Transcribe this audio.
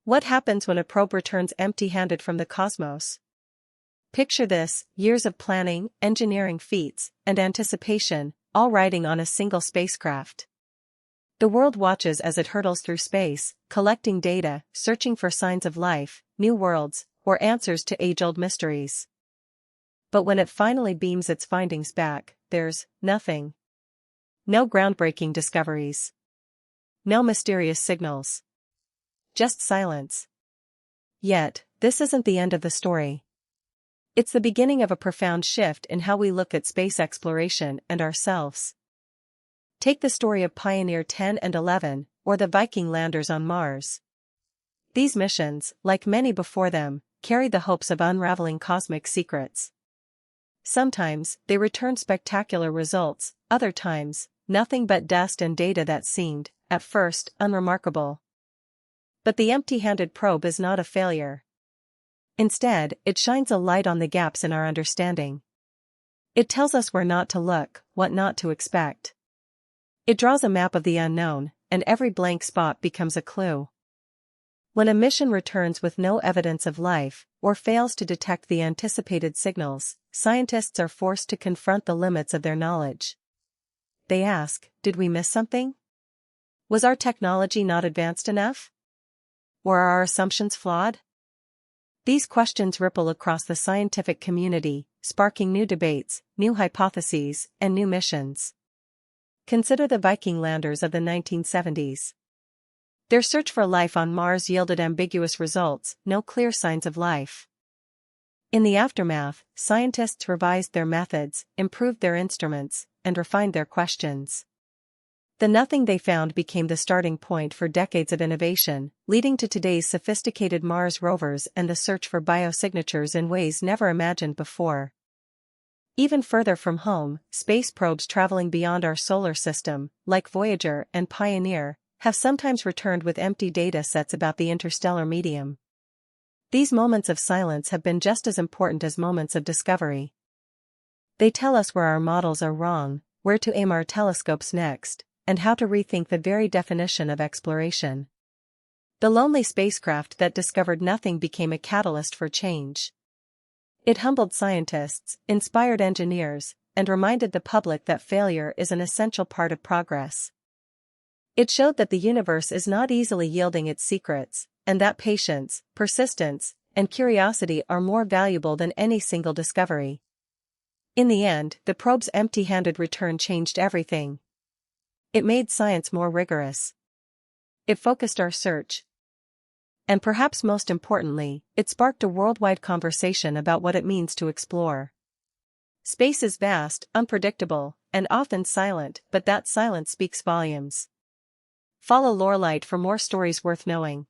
What happens when a probe returns empty-handed from the cosmos? Picture this: years of planning, engineering feats, and anticipation, all riding on a single spacecraft. The world watches as it hurtles through space, collecting data, searching for signs of life, new worlds, or answers to age-old mysteries. But when it finally beams its findings back, there's nothing. No groundbreaking discoveries. No mysterious signals. Just silence. Yet, this isn't the end of the story. It's the beginning of a profound shift in how we look at space exploration and ourselves. Take the story of Pioneer 10 and 11, or the Viking landers on Mars. These missions, like many before them, carried the hopes of unraveling cosmic secrets. Sometimes, they returned spectacular results, other times, nothing but dust and data that seemed, at first, unremarkable. But the empty-handed probe is not a failure. Instead, it shines a light on the gaps in our understanding. It tells us where not to look, what not to expect. It draws a map of the unknown, and every blank spot becomes a clue. When a mission returns with no evidence of life, or fails to detect the anticipated signals, scientists are forced to confront the limits of their knowledge. They ask, did we miss something? Was our technology not advanced enough? Or are our assumptions flawed? These questions ripple across the scientific community, sparking new debates, new hypotheses, and new missions. Consider the Viking landers of the 1970s. Their search for life on Mars yielded ambiguous results, no clear signs of life. In the aftermath, scientists revised their methods, improved their instruments, and refined their questions. The nothing they found became the starting point for decades of innovation, leading to today's sophisticated Mars rovers and the search for biosignatures in ways never imagined before. Even further from home, space probes traveling beyond our solar system, like Voyager and Pioneer, have sometimes returned with empty data sets about the interstellar medium. These moments of silence have been just as important as moments of discovery. They tell us where our models are wrong, where to aim our telescopes next, and how to rethink the very definition of exploration. The lonely spacecraft that discovered nothing became a catalyst for change. It humbled scientists, inspired engineers, and reminded the public that failure is an essential part of progress. It showed that the universe is not easily yielding its secrets, and that patience, persistence, and curiosity are more valuable than any single discovery. In the end, the probe's empty-handed return changed everything. It made science more rigorous. It focused our search. And perhaps most importantly, it sparked a worldwide conversation about what it means to explore. Space is vast, unpredictable, and often silent, but that silence speaks volumes. Follow Lorelight for more stories worth knowing.